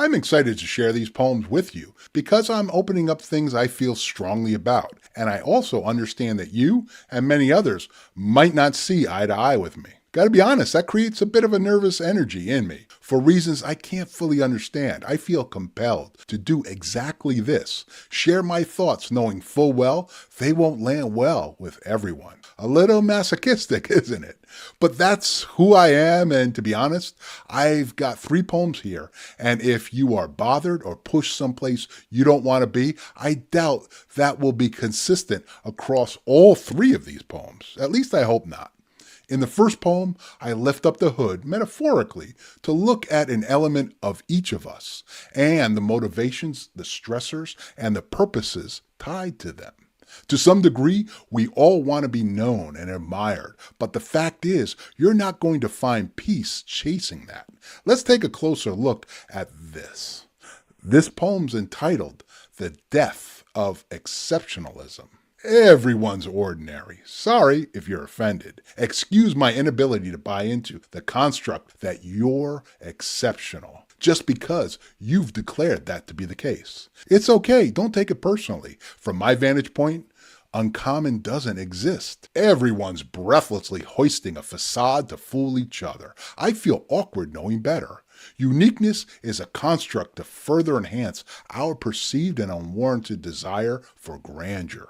I'm excited to share these poems with you because I'm opening up things I feel strongly about, and I also understand that you and many others might not see eye to eye with me. Gotta be honest, that creates a bit of a nervous energy in me. For reasons I can't fully understand, I feel compelled to do exactly this. Share my thoughts knowing full well they won't land well with everyone. A little masochistic, isn't it? But that's who I am, and to be honest, I've got 3 poems here, and if you are bothered or pushed someplace you don't want to be, I doubt that will be consistent across all 3 of these poems. At least I hope not. In the first poem, I lift up the hood, metaphorically, to look at an element of each of us, and the motivations, the stressors, and the purposes tied to them. To some degree, we all want to be known and admired, but the fact is, you're not going to find peace chasing that. Let's take a closer look at this. This poem's entitled, The Death of Exceptionalism. Everyone's ordinary. Sorry if you're offended. Excuse my inability to buy into the construct that you're exceptional just because you've declared that to be the case. It's okay. Don't take it personally. From my vantage point, uncommon doesn't exist. Everyone's breathlessly hoisting a facade to fool each other. I feel awkward knowing better. Uniqueness is a construct to further enhance our perceived and unwarranted desire for grandeur.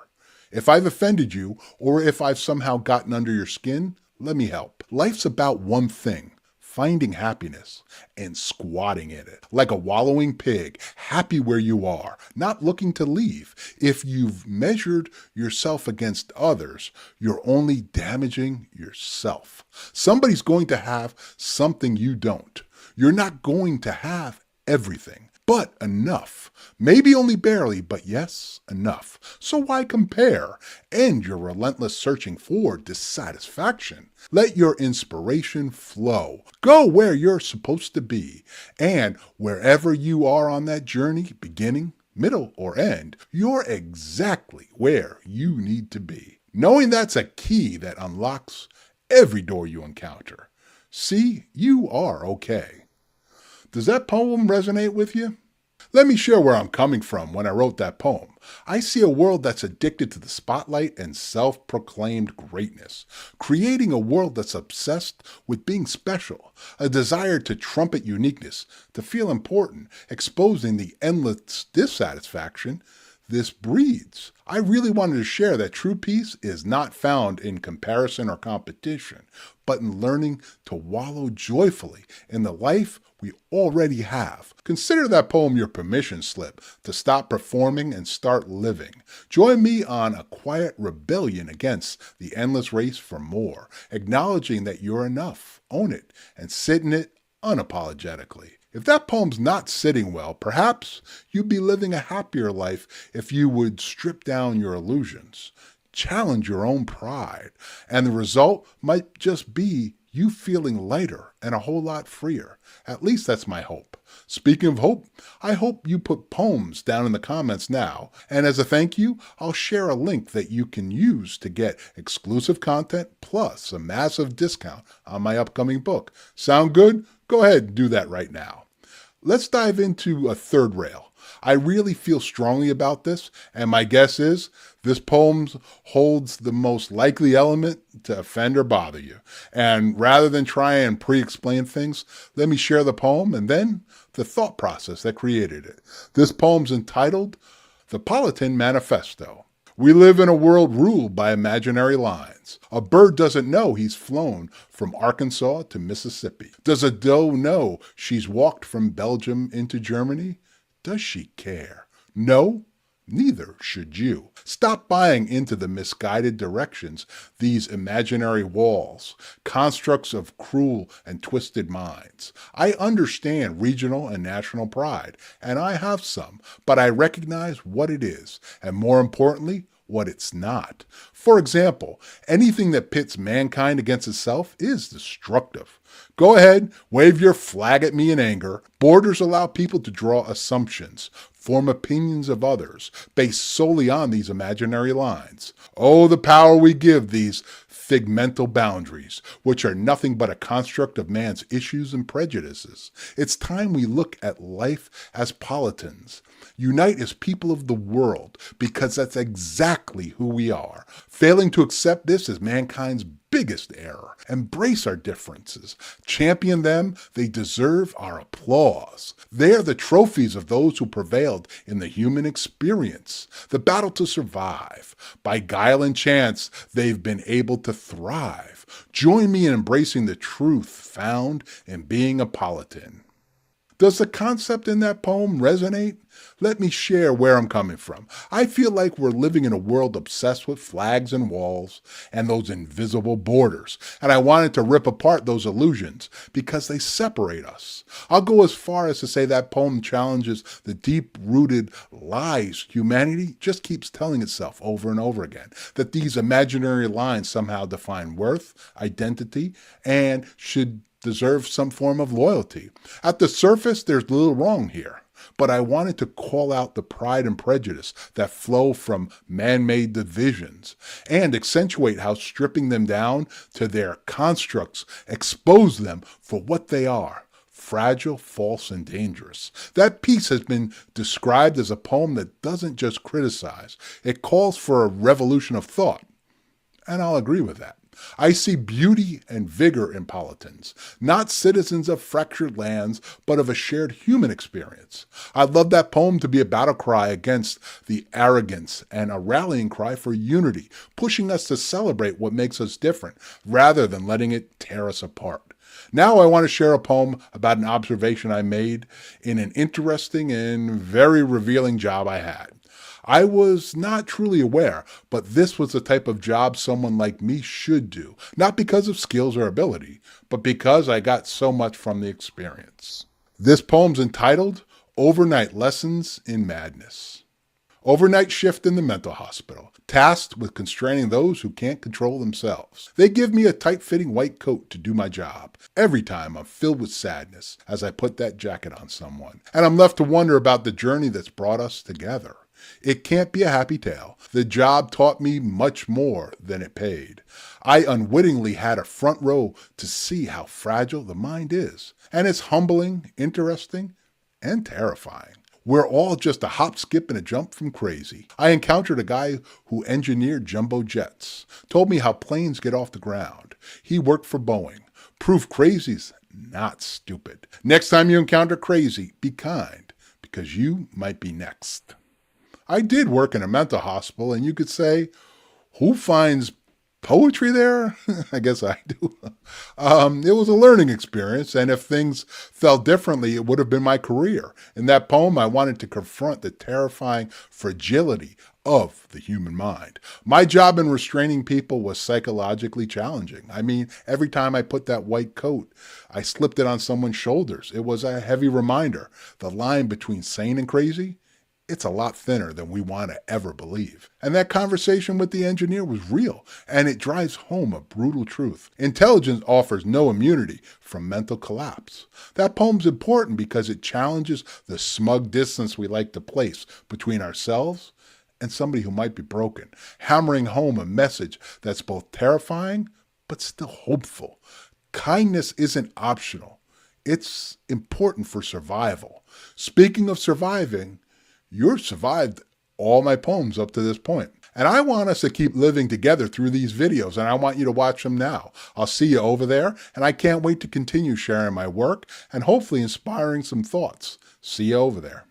If I've offended you, or if I've somehow gotten under your skin, let me help. Life's about one thing: finding happiness and squatting in it. Like a wallowing pig, happy where you are, not looking to leave. If you've measured yourself against others, you're only damaging yourself. Somebody's going to have something you don't. You're not going to have everything, but enough. Maybe only barely, but yes, enough. So why compare? End your relentless searching for dissatisfaction. Let your inspiration flow. Go where you're supposed to be. And wherever you are on that journey, beginning, middle, or end, you're exactly where you need to be. Knowing that's a key that unlocks every door you encounter. See, you are okay. Does that poem resonate with you? Let me share where I'm coming from when I wrote that poem. I see a world that's addicted to the spotlight and self-proclaimed greatness, creating a world that's obsessed with being special, a desire to trumpet uniqueness, to feel important, exposing the endless dissatisfaction this breeds. I really wanted to share that true peace is not found in comparison or competition, but in learning to wallow joyfully in the life we already have. Consider that poem your permission slip to stop performing and start living. Join me on a quiet rebellion against the endless race for more, acknowledging that you're enough, own it, and sit in it unapologetically. If that poem's not sitting well, perhaps you'd be living a happier life if you would strip down your illusions, challenge your own pride, and the result might just be you feeling lighter and a whole lot freer. At least that's my hope. Speaking of hope, I hope you put poems down in the comments now, and as a thank you, I'll share a link that you can use to get exclusive content plus a massive discount on my upcoming book. Sound good? Go ahead and do that right now. Let's dive into a third rail. I really feel strongly about this, and my guess is this poem holds the most likely element to offend or bother you. And rather than try and pre-explain things, let me share the poem and then the thought process that created it. This poem's entitled The Politan Manifesto. We live in a world ruled by imaginary lines. A bird doesn't know he's flown from Arkansas to Mississippi. Does a doe know she's walked from Belgium into Germany? Does she care? No, neither should you. Stop buying into the misguided directions these imaginary walls, constructs of cruel and twisted minds. I understand regional and national pride, and I have some, but I recognize what it is, and more importantly, what it's not. For example, anything that pits mankind against itself is destructive. Go ahead, wave your flag at me in anger. Borders allow people to draw assumptions, form opinions of others, based solely on these imaginary lines. Oh, the power we give these figmental boundaries, which are nothing but a construct of man's issues and prejudices. It's time we look at life as Politans. Unite as people of the world, because that's exactly who we are. Failing to accept this is mankind's biggest error. Embrace our differences. Champion them. They deserve our applause. They are the trophies of those who prevailed in the human experience, the battle to survive. By guile and chance, they've been able to thrive. Join me in embracing the truth found in being a Politan. Does the concept in that poem resonate? Let me share where I'm coming from. I feel like we're living in a world obsessed with flags and walls and those invisible borders, and I wanted to rip apart those illusions because they separate us. I'll go as far as to say that poem challenges the deep-rooted lies humanity just keeps telling itself over and over again, that these imaginary lines somehow define worth, identity, and should deserve some form of loyalty. At the surface, there's little wrong here, but I wanted to call out the pride and prejudice that flow from man-made divisions and accentuate how stripping them down to their constructs expose them for what they are: fragile, false, and dangerous. That piece has been described as a poem that doesn't just criticize, it calls for a revolution of thought. And I'll agree with that. I see beauty and vigor in Politans, not citizens of fractured lands, but of a shared human experience. I'd love that poem to be a battle cry against the arrogance and a rallying cry for unity, pushing us to celebrate what makes us different, rather than letting it tear us apart. Now I want to share a poem about an observation I made in an interesting and very revealing job I had. I was not truly aware, but this was the type of job someone like me should do, not because of skills or ability, but because I got so much from the experience. This poem's entitled Overnight Lessons in Madness. Overnight shift in the mental hospital, tasked with constraining those who can't control themselves. They give me a tight-fitting white coat to do my job. Every time I'm filled with sadness as I put that jacket on someone, and I'm left to wonder about the journey that's brought us together. It can't be a happy tale. The job taught me much more than it paid. I unwittingly had a front row to see how fragile the mind is. And it's humbling, interesting, and terrifying. We're all just a hop, skip, and a jump from crazy. I encountered a guy who engineered jumbo jets, told me how planes get off the ground. He worked for Boeing. Proof crazy's not stupid. Next time you encounter crazy, be kind, because you might be next. I did work in a mental hospital, and you could say, who finds poetry there? I guess I do. It was a learning experience, and if things felt differently, it would have been my career. In that poem, I wanted to confront the terrifying fragility of the human mind. My job in restraining people was psychologically challenging. I mean, every time I put that white coat, I slipped it on someone's shoulders. It was a heavy reminder. The line between sane and crazy, it's a lot thinner than we want to ever believe. And that conversation with the engineer was real, and it drives home a brutal truth. Intelligence offers no immunity from mental collapse. That poem's important because it challenges the smug distance we like to place between ourselves and somebody who might be broken, hammering home a message that's both terrifying but still hopeful. Kindness isn't optional. It's important for survival. Speaking of surviving, you've survived all my poems up to this point. And I want us to keep living together through these videos, and I want you to watch them now. I'll see you over there, and I can't wait to continue sharing my work and hopefully inspiring some thoughts. See you over there.